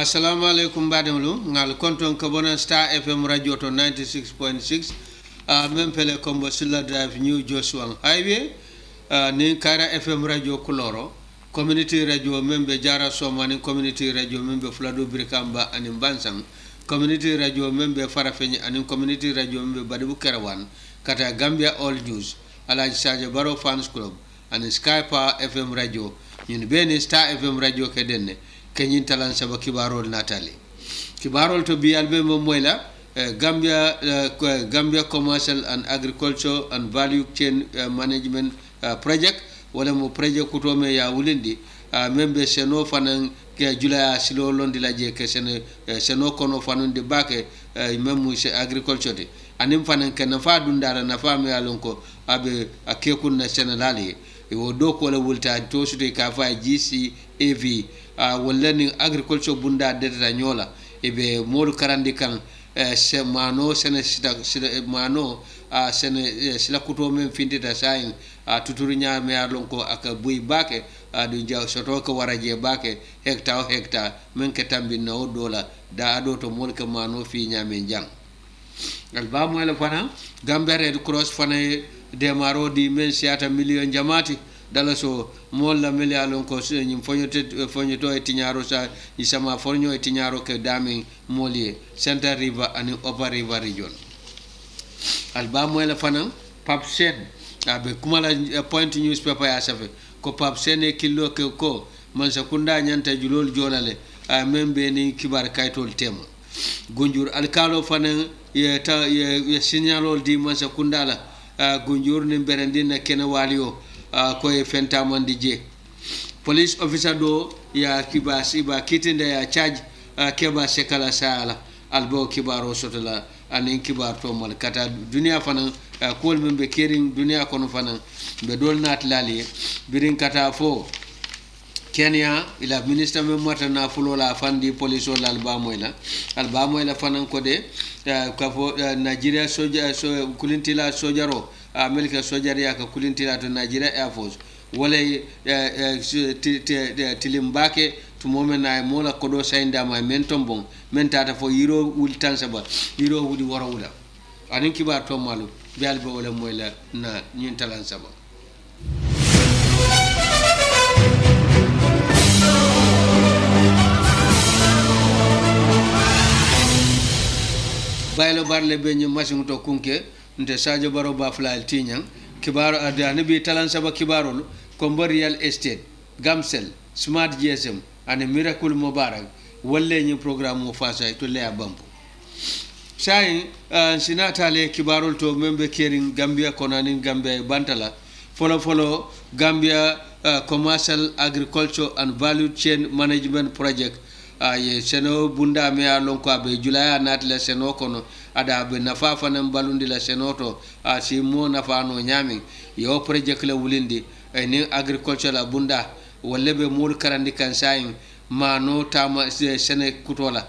Assalamu alaikum badamlu ngal konton ko bona Star FM radio to 96.6 même pele combo silla drive new Joshua highway ni Kara FM radio Kuloro community radio membe Jara Somani community radio membe Flado Brikamba anim Bansang community radio membe Farafeni anim community radio membe Badibu Karawan kata Gambia All News Alaji Saje Baro Fans Club and Skype FM radio ñun beni Star FM radio ke denne kenyin talan saba kibarol natali kibarol to biyal be mom moyla Gambia Commercial and Agriculture and Value Chain Management Project wala mo project kutome ya wulindi membe seno fanan ke julaya silo londi laje ke seno kono fanon de bake memu se agriculture de anim fanan ke na fa dundara na fa me alonko abe akekun na senalali wo do ko la wulta to sude ka fa GCAV wala ni agriculture bunda de ta nyola ebe mol karandi kan se mano sene mano sene sila kuto men findita sain tuturu nya me alon ko aka buy bake du jaw soto ko waraje bake hectare men ke tambi na o dola da ado to mol ka mano fi nya men jang alba mo la fana Gambia Red Cross fana demaro di men siata million jamati dala so mol la meli alon ko nyim fonyoto e tinyaro sa isama fonyo e tinyaro ke dami molie Center River and Upper River region alba mo la fana pap sed abe kumala point newspaper ya safe ko pap sene kilo ke ko man sakunda nyanta julol jolale membe ni kibar kaytol tema gunjur alkalo fana ye signalol di man sakunda la gunjur ni berendina kena walio ko e fenta mandi je police officer do ya kibasi ba kitinde ya charge keba sekala sala albo kibaro sotala anin kibar to mal kata dunia fana kol membe kering dunia kono fana be dol nat lali birin kata fo Kenya ila minister me mata na fulola fandi police wala alba moyla fana ko de ka fo Nigeria soja so kulintila sojaro America sojaria ka kulintila to Nigeria Air Force wala tilimbake to momena mola kodo sainda ma mentombon mentata fo yiro wultan saba yiro wudi wara wula anin kiba to malu bialbe wala moyla na nyin talan saba baylo barle be ñu machine to kunke nte Sadio Baro ba flal tinyang kibaro adani bi talan saba kibarol ko real estate gamsel smart GSM and miracle mubarak walle ñu programme mo fasa to le abampo sai sinata le kibarol to membe kering Gambia konanin Gambia bantala follow Gambia Commercial Agriculture and Value Chain Management Project ye seno bunda me alon ko be julaya natla seno kono ada be nafa fanan balundi la senoto si mo nafa no nyami yo project la wulindi ni agriculture la bunda wolle be mul karandi kan sayin mano tama sene kutola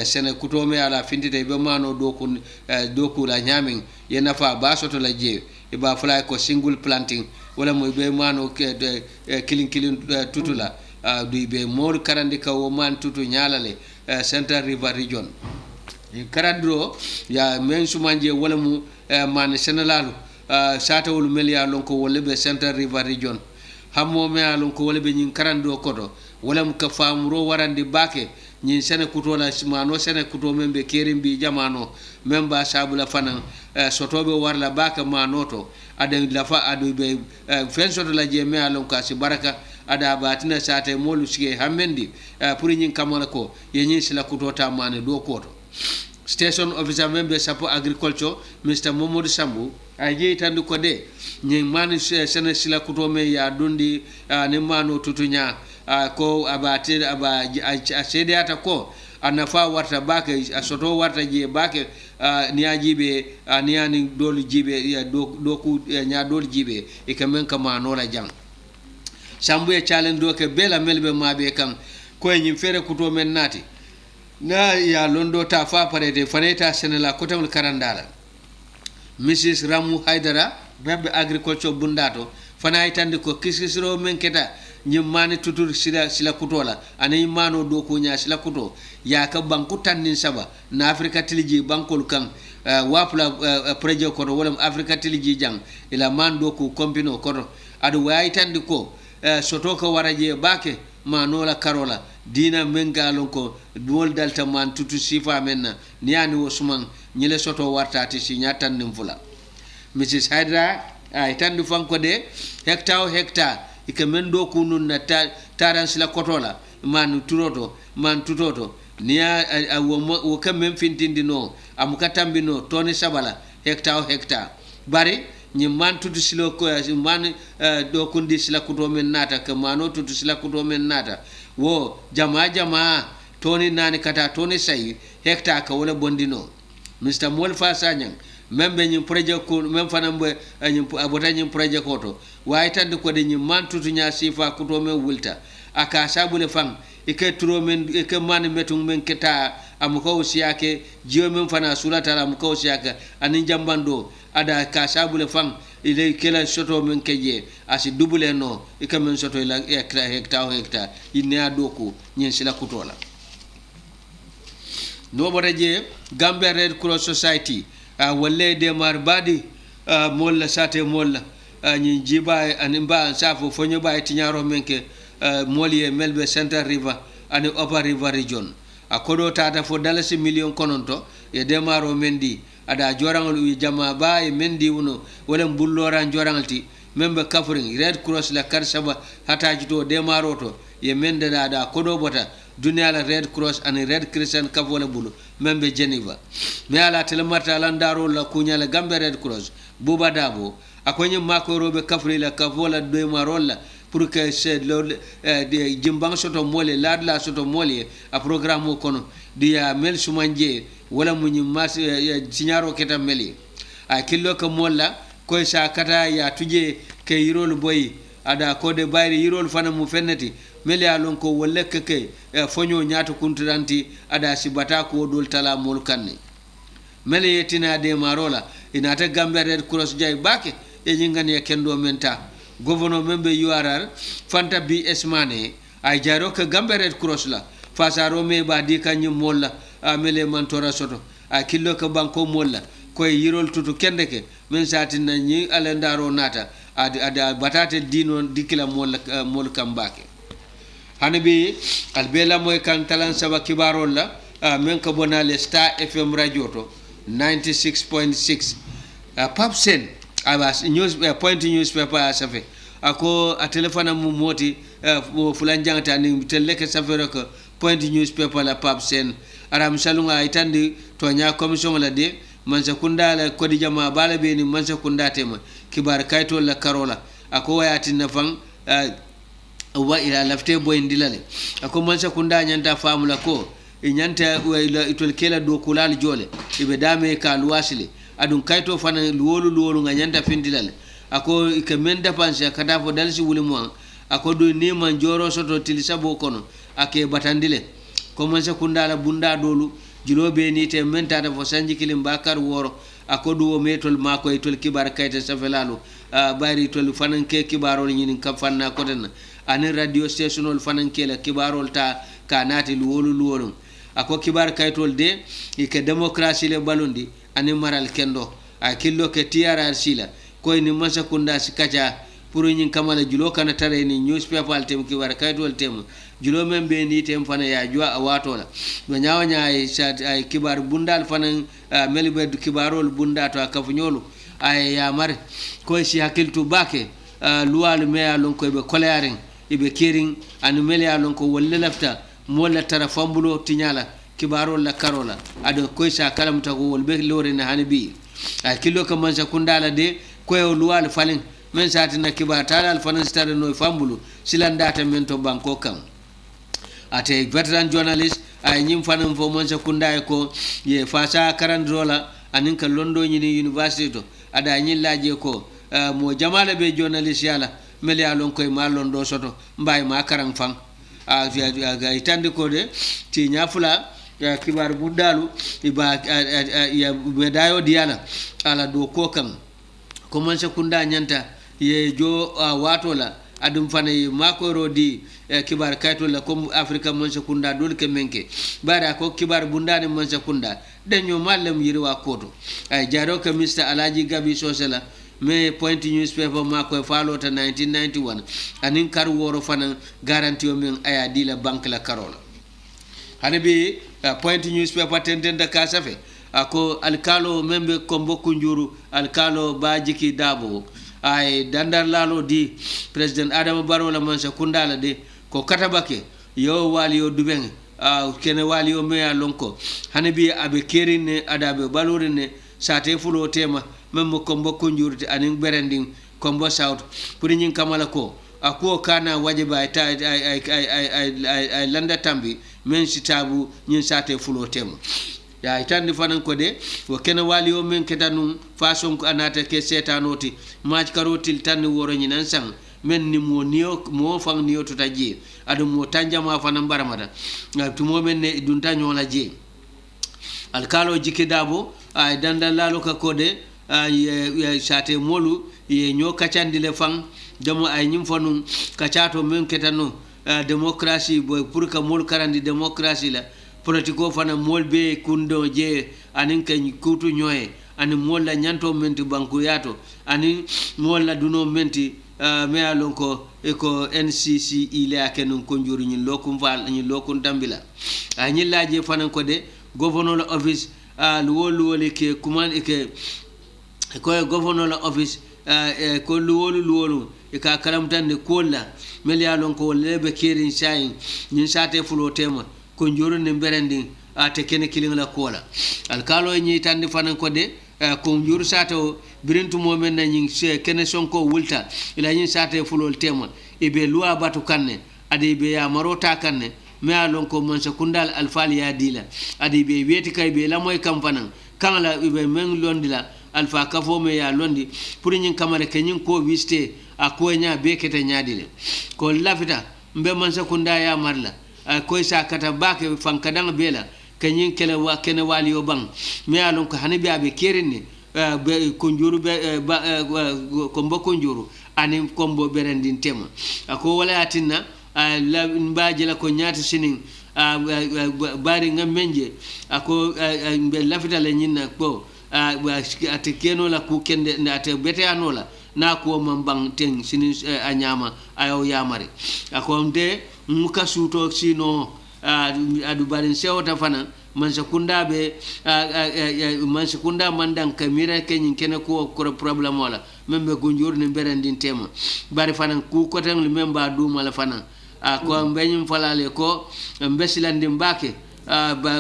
sene kuto me ala findite be mano doku la nyami ye nafa basoto la je e ba fly ko single planting wala mo be mano kilin tutula du be mol karandi ka wo man tutu nyalale Central River region karandro ya men sumanje wala mu man senalalu sata wol melia lon ko wala be Central River region hammo me alon ko wala be nyin karando kodo wala mu ka famro warandi bake nyin sene kutola mano sene kuto membe kerimbi jamano memba sabula fanan sotobe warla baka manoto aden lafa adu be fensoto la je me alon ka si baraka ada batina sate molu sige hamendi pour nyin kamala ko ye nyin sila kutota mane do koto station officer member sapo agriculture Mr. Momodou Sambu aje tandu ko de nyin mani sene sila kutome ya dundi ne mano tutunya ko abati aba asede ata ko anafa warta bake asoto warta je bake ni ajibe ni ani dol jibe ya doku nya dol jibe e kamen kama no la jang Sambu e challenge do ke bela melbe mabe kan ko nyi fere kuto men nati na ya londo ta fa parede faneta senela kotamul karandala Mrs. Ramu Haidara bebe agriculture bundato fana itande ko kisisiro men keta mani tutur sila kutola ani mano do ko nya sila kuto ya ka banku tannin saba na Afrika tiliji bankol kan wapla projet ko wala Afrika tiliji jang ila man do ko kompino ko adu wayi tandi ko soto ko waraje bake manola karola dina mengalon ko dol dalta man tutu sifa menna niani wosman nyele soto wartati si nyatan nim fula Mrs Hydra ay tandi fanko de hectare ike men do kunun na taran sila kotola man tutoto niya wo kam men fintindi no amuka tambino toni sabala hectare bari ni man tutu sila ko man do kundi sila kuto men nata ke mano tutu sila kuto men nata wo jama toni nani kata toni sai hectare ka wala bondino Mr Molfa Sanyang membe ñim projet ko mem fanam be ñim abota ñim projet ko to way tan ko de ñim man tutu nya sifa ko to men wulta aka sabule fam ike turo men ike man metung men keta am ko siake jiyo men fana sulata am ko siaka ani jambando ada ka sabule fam ile kela soto men keje asi double no ike men soto ila hectare ina doko ñen sila kutola no bodaje Gambia Red Cross Society walle de mar badi molla sate molla ni jiba animba safo fonyo bay tinyaro menke moliye melbe Central River ani Upper River region akodo tata fo dalasi million kononto e de maro mendi ada jorangal wi jama bay mendi wono wala bulloran jorangalti membe kafring Red Cross la karsaba hataji to de maro to ye mende da kodo bota dunia la Red Cross and Red Crescent kavola bulu membe Geneva me ala telemata landaro la kunya la Gambia Red Cross buba dabo akonyi mako robe kafri la kavola de marolla pour que c'est le jimbang soto mole ladla soto mole a programme kono dia mel sumanje wala munyi mas signaro keta meli a killo ko molla koy sa kata ya tuje ke yirol boy ada ko de bayri yirol fana mu fenneti meli alon ko wolle ke fonyo nyaato kunturanti ada sibata ko dol tala mol kanni meli yetina de marola inata Gambia Red Cross jay bake e nyingani ya kendo menta gouverneur membe URR fanta bi esmane ay jaro ke Gambia Red Cross la fasaro me ba di kanyum molla mele mantora soto a killo ko banko molla koy yirol tutu kendeke men satin ñi alendaro nata ada batate dino dikila mol kambake hanabi albela moy kan talan saba kibarol la men ko bonale Star FM radio to 96.6 papsen abas news point newspaper asafe ako a telephone mu moti fulan jangata ni teleke safere ko point newspaper la papsen aram salunga itandi to nya commission la de mansa kunda la kodi jama bala be ni mansa kunda tema kibar kayto la karola ako wayati nafan wa ila lafte boy ndilale ako mansa kunda nyanta famula ko e nyanta ila itol kela do kulal jole ibe dame ka luwasile adun kayto fana luwolu nga nyanta findilale ako ke menda panse kada fo dalsi wuli mo ako do ni man joro soto tilisabo kono ake batandile ko mansa kunda la bunda dolu julobe ni te menta da fo sanji kilim bakar woro akodu o metol mako e tol kibar kayta safelalu bari tol fanan ke kibarol nyini kam fanna ko den ani radio stationol fanan ke la kibarol ta kanati luwolu ako kibar kaytol de ke demokrasi le balondi ani maral kendo a killo ke tiara sila ko ni masa kunda sikacha pour nyin kamala julo kana tare ni newspaper tem kibar kaytol tem julo men be ni tem fana ya jwa awatola do nyawanya ay kibar bundal fanan melbe kibarol bunda to akafunyolu ay ya mar ko si hakiltu bake luwalu me alon ko be kolearing ibe kering anu mele alon ko wolle lafta molla tara fambulo tinyala kibarol la karola ado ko sa kalamta ko wolbe lore na hanibi ay killo ko man sakundala de ko luwalu falin men satina kibatala al fanan stare no fambulu silandata men to banko kam ate veteran journalist ay nyim fanam fo mon sakunda ko ye fasa karandrola anin ka londo nyini university to ada nyi laje ko mo jamala be journalist yala meli alon koy ma londo soto mbay ma karang fang ga itande ko de ti nyafula ya kibar budalu iba ya medayo diala ala do ko kam ko mon sakunda nyanta ye jo watola adum fana makoro di kibar kayto la comme afrika man sekunda dol ke menke bara ko kibar bundane man sekunda denyo mallem yirwa koto ay jaro ka Mr Alaji Gabi Sosela me point newspaper mako falo ta 1991 anin kar woro fana garantie men aya dila banque la karola hanabi point newspaper tenten da kasafe ako alkalo membe kombo kunjuru alkalo bajiki dabo ay dandar lalo di president Adama Barrow la man sekunda la de ko katabake yo wali yo dubeng kene wali yo me lonko hanabi abe kerine adabe balorine sate fulo tema même kombo kunjurti anin berending kombo south pour nyin kamala ko ako kana wajiba ay landa tambi men sitabu nyin sate fulo tema ya itandi fanan ko de wo kene wali o men ketanu façon ko anata ke setanoti maj karotil tan woro nyinan sang men ni mo niyo mo fang niyo to taji adu mo tanjama fanan baramata to mo men ne dunta nyola je alkalo jikidabo ay dandalalo ka kode ay sate molu ye nyo kacandi le fang demo ay nyim fonu kacato men ketanu démocratie boy pour ka mol karandi démocratie la politiko fana mol be kundo je anin kany kutu nyoye ani mol la nyanto menti banku yato ani mol la duno menti me alon ko eko NCC ile akenun konjuri nyi lokum val nyi lokum tambila ani laje fana ko de governor office luwolu ke kuman ke ko governor office ko luwolu e ka karamtande kolla mel yalon ko lebe kerin shayin nyin sate fulo tema ko njoro ne berending ate kene kilin la kola alkalo nyi tandi fanan ko de ko njuru sato birintu momen na nyi kene sonko wulta ila nyi sate fulo tema ibe luwa batu kanne ade be ya marota kanne me alon ko mon sekundal alfali ya dila ade be weti kay be la moy kampanan kan la ibe men londila alfa kafo me ya londi pour nyin kamare kenyin ko wiste a ko nya be kete nyaadile ko lafita mbe mon sekunda ya marla koy sa kata bake fankadang bela kenyin kele wa kene wali yo bang me alon ko hanibi abe kerine ko njuru be kombo ko njuru ani kombo berendin tema ako wala atinna la mbaje la ko nyaati sinin bari ngamenje ako be lafita le nyinna ko ate keno la ku kende ate bete anola na ko mambang ten sinin anyama ayo yamare ako mde muka suto sino adu balin sewta fana man sekunda be man sekunda mandan kamira kenyin kene ko problem wala membe gonjor ne berendin tema bari fana ku ko tan memba du mala fana ko mbenyum falale ko mbesilande mbake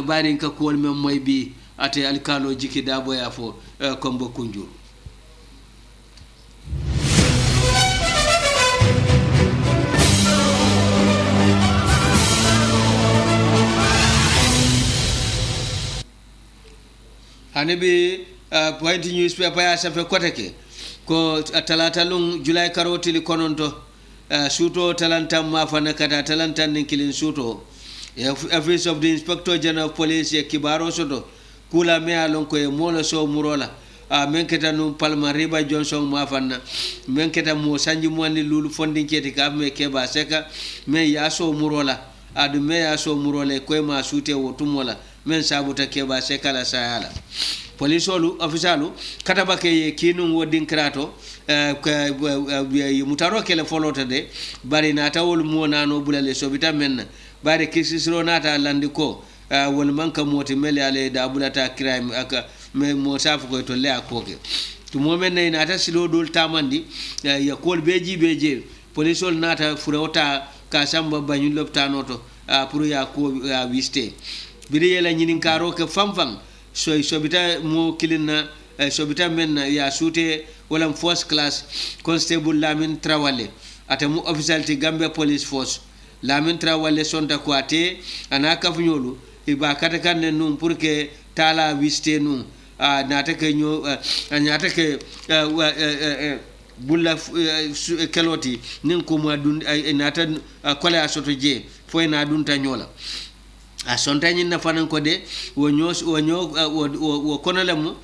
bari ka ko mem moy bi ate alkalo jiki dabo ya fo kombo kunjur hanibi point newspaper ya safe koteke ko talata lung July karotili kononto suto talantam ma fana kata talantan nin kilin suto office of the inspector general of police ya kibaro soto kula me alon ko e mola so murola men keta no Palma Riba Johnson ma fanna men keta mo sanji mo ni lulu fondin keti ka me keba seka me ya so murola adu me ya so murole ko ma sute wotumola men sabuta keba seka la sayala police olu officialu kataba ke kinu wodin krato mutaro kele folote de bari na tawol mo nano bulale sobita men bari kisisro nata landiko won manka moti mele ale da bulata crime aka me mo safu ko to le akoke to momen nay nata silo dol tamandi ya kol beji police ol nata furota ka samba banyu loptano to pour ya ko wiste biri yela nyinin karo ke famfam sobita mo kilina sobita men ya sute wala first class constable Lamin Trawale ata mu official ti Gambia Police Force Lamin Trawale sonta ko ate anaka funyolu iba kata kan num pour que tala wiste num nata ke nyo nata ke bulla keloti nin ko ma dun nata kola soto je foi na dun ta nyola sontañi na fanan ko de wo konolemu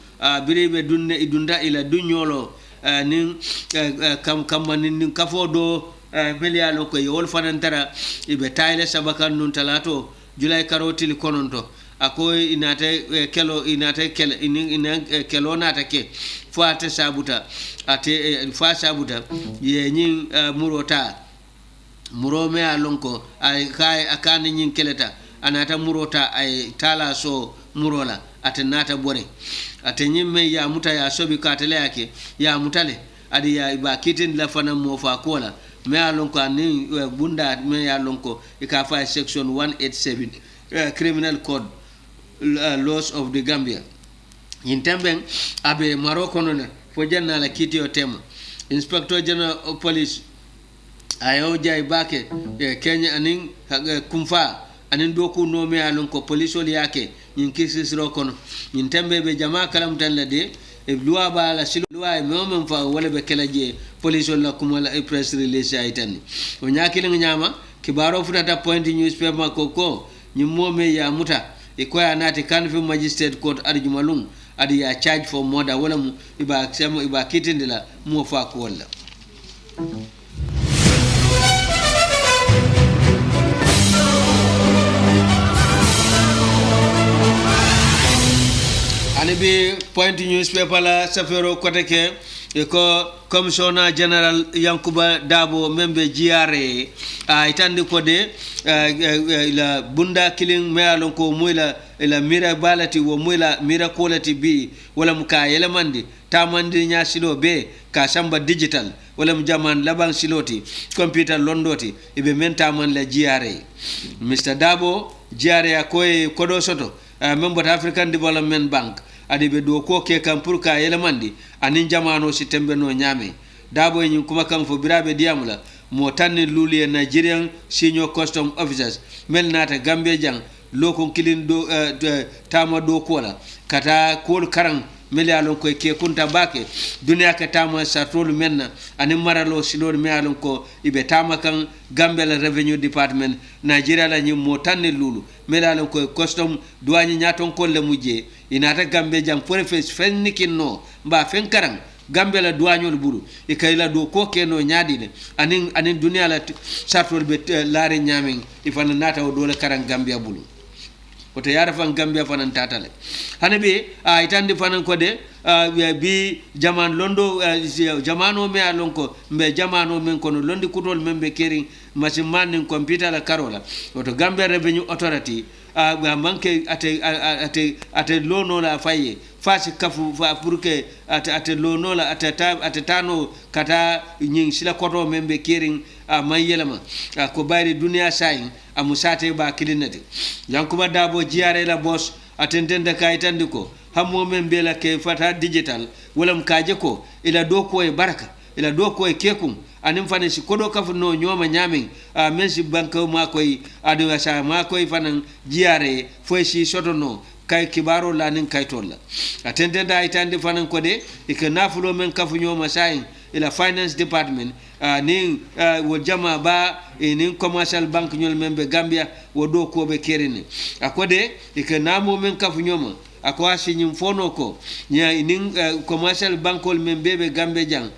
biribe dunne idunda ila dunyolo nin kam nin kafo do melia lo ko yol fanantara ibe tayle sabakan nun talato julay karotili kononto ako inate kelo kelo nata ke fata sabuta ate fa sabuta ye nyin muro me alonko ay kay akani nyin keleta anata murota ay tala so murola ate nata bore ate nyin me ya muta ya sobi katele yake ya mutale adi ya ba kitin la fana mo fa kola me alonko ani bunda me alonko ikafa section 187 criminal code laws of the Gambia yintembeng abe Morocco no fo janna la kiti o tema inspector general of police ayo jay bake Kenya anin kumfa anin doku no me alon ko police ol yake nyin kisisro kono yintembe be jama kalam tan la de e loi ba la silo loi e mom fa wala be kelaje police ol la kuma la press release ay tan o nyaki la nyama kibaro futata point newspaper ko nyimome ya muta e ko anati kanfi magistrate court arjumalum adi ya charge for murder wala mu iba kitindila mo fa ko wala ani bi point newspaper la safero kote ke ko commissioner general Yankuba Dabo membe GRA itandi ko de la bunda killing mealon ko moyla ila mira balati wo moyla mira quality bi wala muka yelemandi tamandi nya silo be ka samba digital wala mu jaman laban siloti computer londoti ibe menta man la GRA Mr Dabo GRA koy kodo soto member African Development Bank adi be do ko ke kam pour ka yelemandi anin jamano si tembe no nyame Dabo nyi kuma kan fo birabe diamula mo tanni luli Nigerian senior custom officers mel nata Gambia jang lokon kilin do tama do kola kata kol karang meli alon ko ke kunta bake dunia ka tama sartol menna anin maralo silor me alon ko ibe tama kan Gambia la revenue department Nigeria la nyi mo tanni lulu meli alon ko custom douane nyaton ko le mujje inata Gambia jang pour fe fennikin no mba fen karang Gambia la douagnol buru e kayla do ko keno nyaadine anin dunia la sartol be laare nyamen ifana nata o dole karang Gambia bulu oto yara fan Gambia fanan tatale hanabe itandi fanan ko de bi jaman londo jamano me alonko mbe jamano men kono londi kutol membe kering machine man computer la karola oto Gambia Revenue Authority manke ate lono la faye fasi kafu fa pour que ate lono la ate tano kata nyin sila koto membe kering mayelama ko bari dunia sayin amusate ba kilinati Yankuba Dabo GRA la boss atendende kayitandi ko hammo men bela ke fata digital wala mkaje ko ila doko e baraka ila doko e kekum anim fane si kodo kafu no nyoma nyamin mensi banko makoy adu asa makoy fanan GRA fo si sotono kay kibaro la nin kay tolla atendende aytandi fanan ko de e ke nafulo men kafu nyoma sayin ila finance department nin wo jama ba nin commercial bank nyol membe Gambia wo do ko be kerene akode ke namo men kafu nyoma ako asinyim fono ko nya nin commercial bankol membe be Gambia jang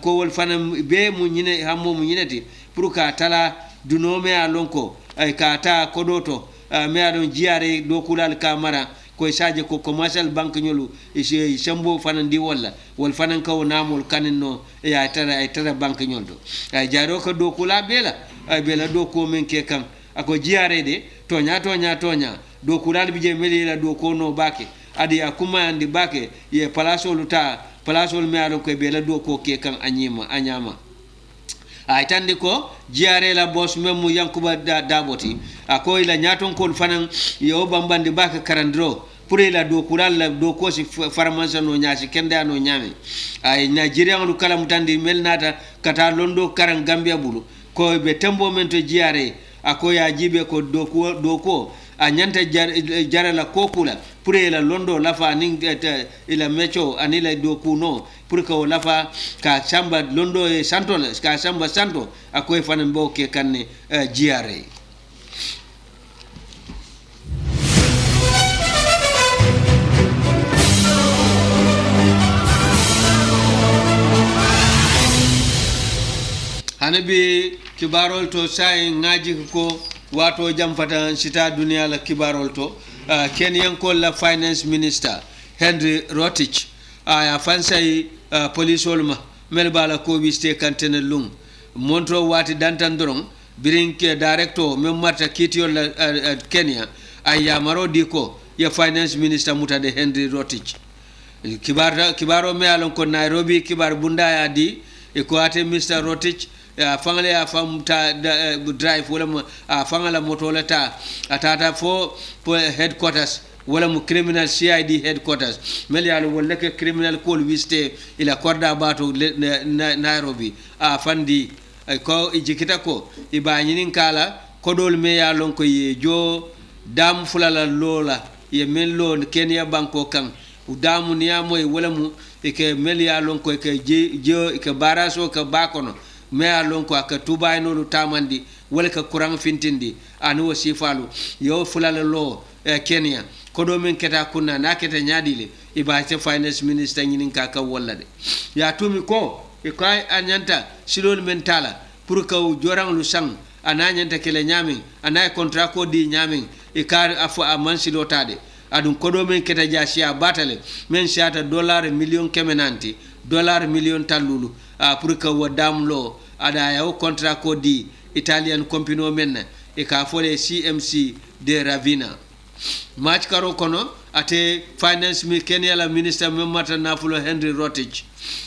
ko wol fanam be mu nyine hammo mu nyinati pour ka tala dunome alonko ay ka ta kodoto me adon jiare do kulal kamara ko saje ko commercial bank nyolu e sembo fanan di wala wol fanan kaw namol kanino e ay tara bank nyoldo ay jaro ko do kula bela ay bela do ko men ke kan ako jiare de tonya do kulal bije meli la do ko no bake adi akuma andi bake ye palaso luta palaso me ado ko bela do ko ke kan anyama ay tande ko jiare la boss memu Yankuba Daboti ako ila nyaton kon fanan yo bambandi baka karandro pour ila do kural la do ko si farmasa no nyaasi kenda no nyame ay Nigeria ngulu kala mutandi melnata kata londo karan Gambia bulu ko be tembo men to jiare ako ya jibe ko do ko a nyanta jara la kokula pour ila londo lafa ning ila mecho anila do kuno pour que lafa ka samba londo e santo ka samba santo akoy fanan bo ke kanne GRA hanabi kibarol to sai ngaji ko wato jamfata sita duniya la kibarol to Kenyan ko la finance minister Henry Rotich ya fansai police olma melbala ko wiste kantene lung montro wati dantan birin ke director mem marta kitiol la Kenya ya maro diko ya finance minister mutade Henry Rotich kibaro me alon ko Nairobi kibar bunda ya di e ko ate Mr Rotich fangale ya famta drive wala fangala moto la ta atata fo headquarters wala mu criminal CID headquarters mel yalo wala ke criminal call wiste ila korda bato Nairobi fandi ko ijikita ko iba nyinin kala kodol me yalon ko ye jo dam fulala lola ye mello Kenya banko kan udamu niya moy wala mu ke mel yalon ko ke je ke baraso ke bakono me yalon ko aka tubay no tamandi wala ka kurang fintindi anu wasifalu yo fulala lo Kenya kodo men keta kunna na keta nyadile iba ce finance minister nyinin kaka wala de ya tumi ko e kay anyanta silol mentala pour que jorang lu sang ananyanta kele nyami anay contrat ko di nyami e kar afu amansi lotade adun kodo men keta jasia batale men siata dollar million kemenanti dollar million talulu pour que wadam lo ada ya contrat ko di Italian company men e ka fole CMC de Ravina match karo kono ate finance mi Kenya la minister memata nafulo Henry Rotich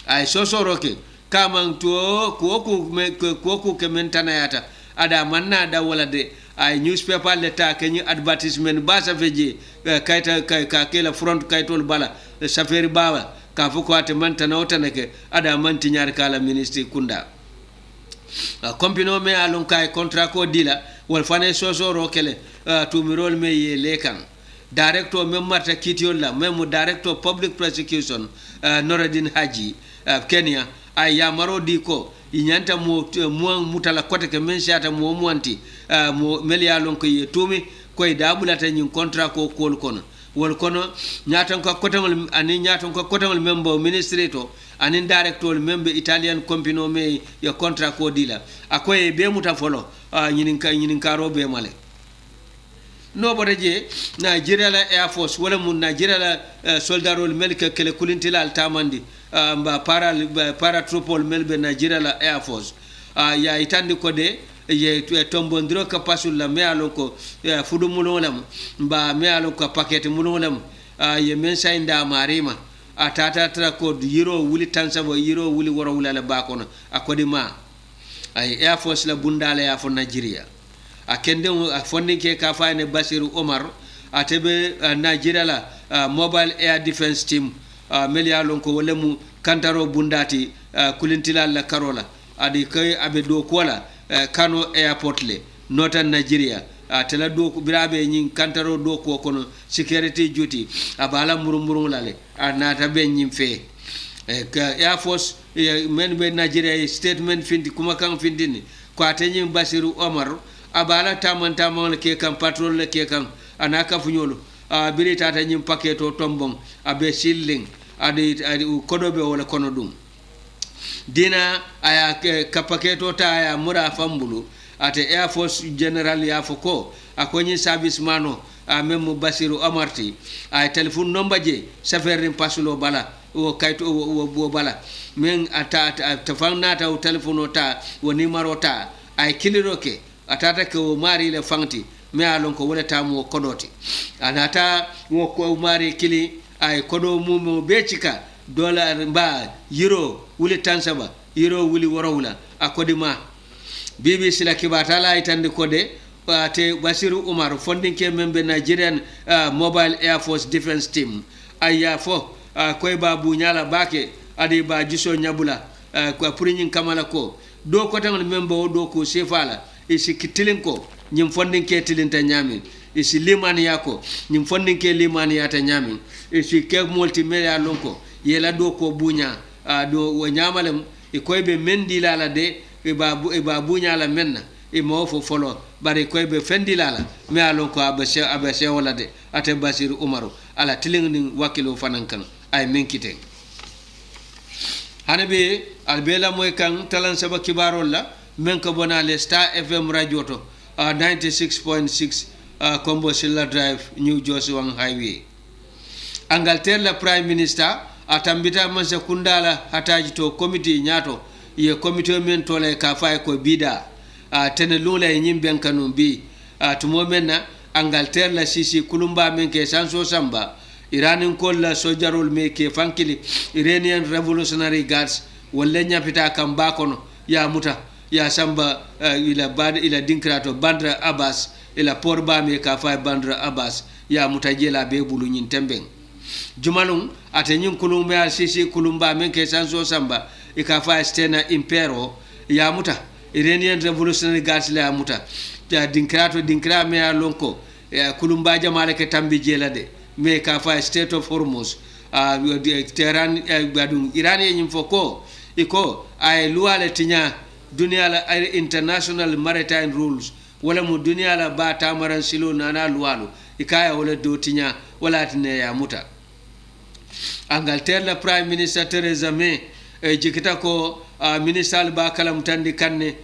ay sosoroke kamang to koku ke mentana yata ada manna da wala de ay newspaper leta kenyi advertisement basa veje kayta ka kela front kaytol bala safari bawa ka fuko ate mantana otanake ada manti nyar kala ministry kunda compino me alon kay contrat ko dila wal fane sosoro kele tumirol me ye lekan director mem marta kitiol la mem director public prosecution Noradin Haji Kenya ay yamaro di ko inyanta mo mutala kote ke men siata mo monti mo melialon ko ye tumi koy dabulata nyin contrat ko kol kono wol kono nyatan ko kotamal ani nyatan ko kotamal membo ministry to anin director membe Italian company me ya contrat ko dila akoy be muta folo nyinin karo be male no bodeje Nigeria la Air Force wala mun Nigeria la soldarol melke kele kulintila altamandi mba paratropol melbe Nigeria la Air Force ya itandi ko de ye tombondro ka pasul la me aloko fudu mulolam mba me aloko paquet mulolam ye mensa inda marima atata tra ko yiro wuli tansabo yiro wuli woro wulala bakono akodi ma ay Air Force la bundale ya fo Nigeria akende fondi ke ka fayne Basiru Omar atebe Nigeria la mobile air defense team melialon ko wala mu kantaro bundati kulintila la karola adi kay abe do kola Kano airport le northern Nigeria tela do birabe nyin kantaro do ko kono security duty abala murumuru lale anata be nyim fe Air Force men be Nigeria statement findi kuma kan findini ko atenyi Basiru Omar abala taman ke kan patrol le ke kan anaka funyolo biri tata nyim paketo tombong abe shilling adi kodobe wala kono dum dina aya ka paketo ta aya mura fambulu ate Air Force General ya foko akonyi service mano memo Basiru Amarti ay telephone number je saferin pasulo bala o kayto o bala men ata tafanata o telephone ta o numero ta ay kiliroke atata ko mari le fanti me alon ko wala tamu kodoti anata wo ko mari kili ay kodo mumo becika dollar mba euro wuli tansaba euro wuli worawla akodima BBC la kibatala itande kode ate Basiru Umar funding ke membe Nigerian Mobile Air Force Defense Team aya fo koy babu nyala bake adi ba jiso nyabula ko purinyin kamala ko do ko tan membe do ko sefala isi kitilin ko nyim funding ke tilinta nyami isi limani yako nyim funding ke limani yata nyami isi ke multimedia lonko yela do ko bunya do wo nyamalem e koybe mendi lala de e ba bunya la menna e mo fo folo bare koybe fendi lala me alon ko abase wala de ate Basiru Umaru ala tilingni wakilo fanankan ay menkite hanabe albela moy kan talan saba kibarol la men ko bonale Star FM radio to 96.6 Combo Silla Drive New Jersey Wang Highway. Angleterre la Prime Minister atambita mansa kundala hataji to committee nyato ye committee men tole ka fay ko bida tene lula e nyimben kanum bi tumo menna Angleterre la sisi kulumba men ke sanso samba Iranian kolla sojarol me ke fankili Iranian Revolutionary Guards walla nyapita kamba kono ya muta ya samba ila dinkrato Bandra Abbas ila porba me ka fay Bandra Abbas ya muta jela be bulu nyin tembeng jumalum ate nyin kulum me sisi kulumba men ke sanso samba ika fay stena impero ya muta Iranian Revolutionary Guards la muta ya dinkra me lonko kulumba jamale ke tambi jela de me ka fa state of Hormuz Tehran badum Iran yin foko iko ay luwale tinya dunia la international maritime rules wala mu dunia la ba tamaran silo nana luwalu ikaya wala do tinya wala tine ya muta Angleterre la Prime Minister Theresa May jikita ko minister ba kalam tandi kanne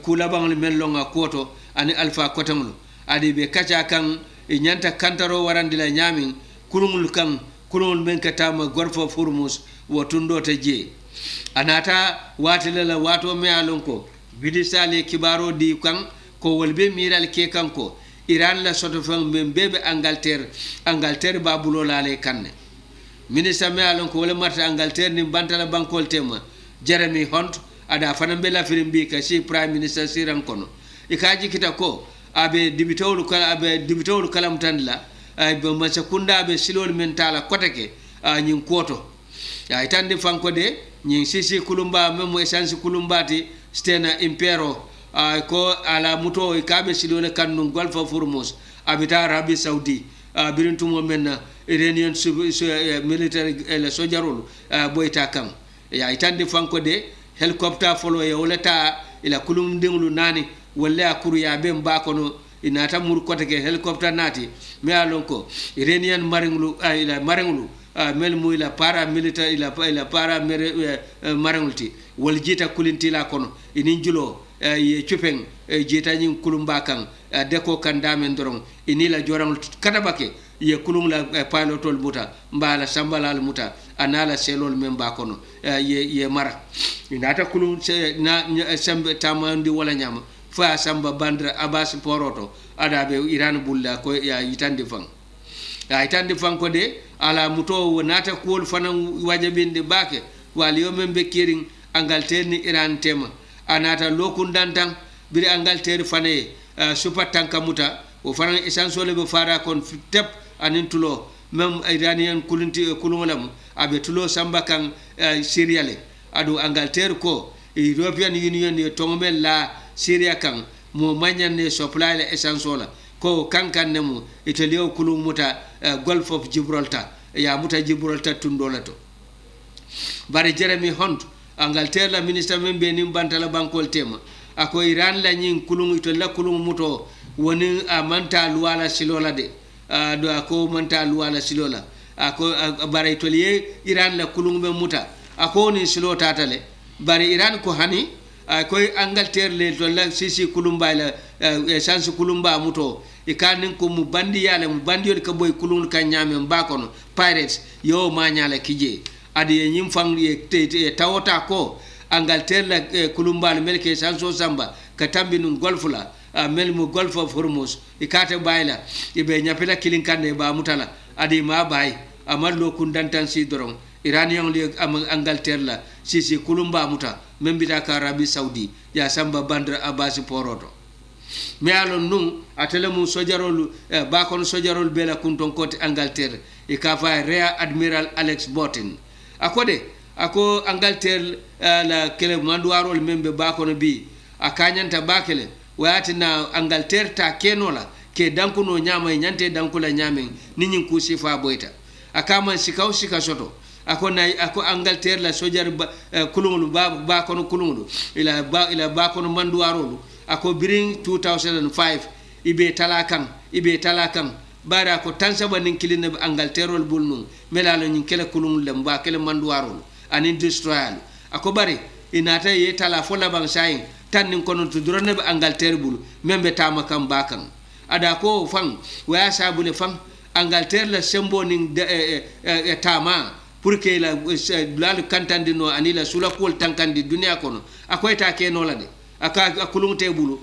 kula bangul mellonga koto ani alpha kotamlu adi be kacha kan nyanta kantaro warandi la nyamin kulungul men katama gorfo Hormuz wotundo je anata watile la wato me alonko bidisale kibaro di kan ko wolbe miral ke kanko Iran la soto fam bebe Angleterre babulo lale kanne ministre me alonko wala marta Angleterre ni bantala bankol tema Jeremy Hunt ada fanambe la firimbi ka si prime minister siran kono ikaji kita ko abe dibitowul kalam tan la ay be ma sekunda be silol mentala koteke nyin koto ay tande fanko de nyin sisi kulumba memo essence kulumbati stena impero ko ala muto ikabe silol kannu golfa Hormuz abita Arabie Saudi birintumo menna Iranian military la sojarol boyta kam ay tande fanko de helicopter follow ya wolata ila kulum dinglu nani walla akuru ya be mbakono inata mur koteke helicopter nati me alonko Iranian maringlu ila maringlu melmu ila para military ila para maringulti wal jita kulinti la kono inin julo ye chupeng jita nyin kulumba kan deko kan damen dorong inila jorang kadabake ye kulum la pilotol muta mbala sambalal muta anala selol memba kono ye mara inata kulum na sembe tamandi wala nyama fa samba Bandra Abbas poroto adabe Iran bulla ko ya yitande fang ko de ala muto nata kol fanan wajabinde bake wali yo membe kiring Angleterre ni Iran tema anata lokundan tan biri Angleterre fane super tanka muta o fanan essentiel be fara kon tep anin tulo même Iranian kulungolam abe tulo samba kan Syriale adu Angleterre ko European Union ni tongmel la Syria kan mo manyane supply la essentiel ko kankan nemu Italy kulum muta Gulf of Gibraltar ya muta Gibraltar tundolato bare Jeremy Hunt Angleterre la ministre membe nim bantala bankol tema ako Iran la nyin kulum Italy la kulum muto woni amanta luwala silola de do ako manta luwala silola ako bare Italy Iran la kulum be muta ako ni silota tale bare Iran ko hani koy Angleterre le to la sisi kulumba la essence kulumba muto ikanin ko mu bandi yale mu bandi yol ka boy kulun ka nyame mbakono pirates yo ma nyala kije adi nyim fang ye tawota ko Angleterre la kulumba le melke sanso samba ka tambi nun golfula mel mu Gulf of Hormuz ikata bayla ibe nyapela kilin kanne ba mutala adi ma bay amallo kundantan si dorong Iranian le Angleterre la sisi kulumba muta membita ka Arabie Saudi ya samba Bandra Abbas poroto me alon nun atele mu sojarol bakon sojarol bela kunton kote Angleterre e ka fa Rear Admiral Alex Botin akode ako Angleterre la kele manduarol membe bakon bi akanyanta bakele wayati na Angleterre ta kenola ke dankuno nyama nyante dankula nyame ninyin kusi fa boyta akama sikaw sika soto ako Angleterre la sojar kulungulu ba kono kulungulu ila ba kono manduarolu ako biring 2005 ibe talakan bara ko tansaba nin kilina Angleterre bulnu melalo nyin kele kulungulu lamba kele manduarolu an industrial ako bari inata ye tala fola bang sayin tan nin kono to drone be Angleterre bulu membe tama kam bakan ada ko fan waya sabule fan Angleterre la sembo nin tama pour que la lalu kantandi no anila sula kol tankandi dunia kono akoyta keno la de aka akulumte bulu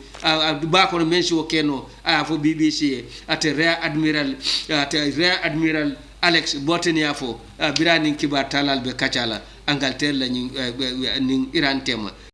ba kono mensi o keno fo BBC ate Rear Admiral Alex Botenia fo birani kibar talal be kacala Angleterre la nin Iran tema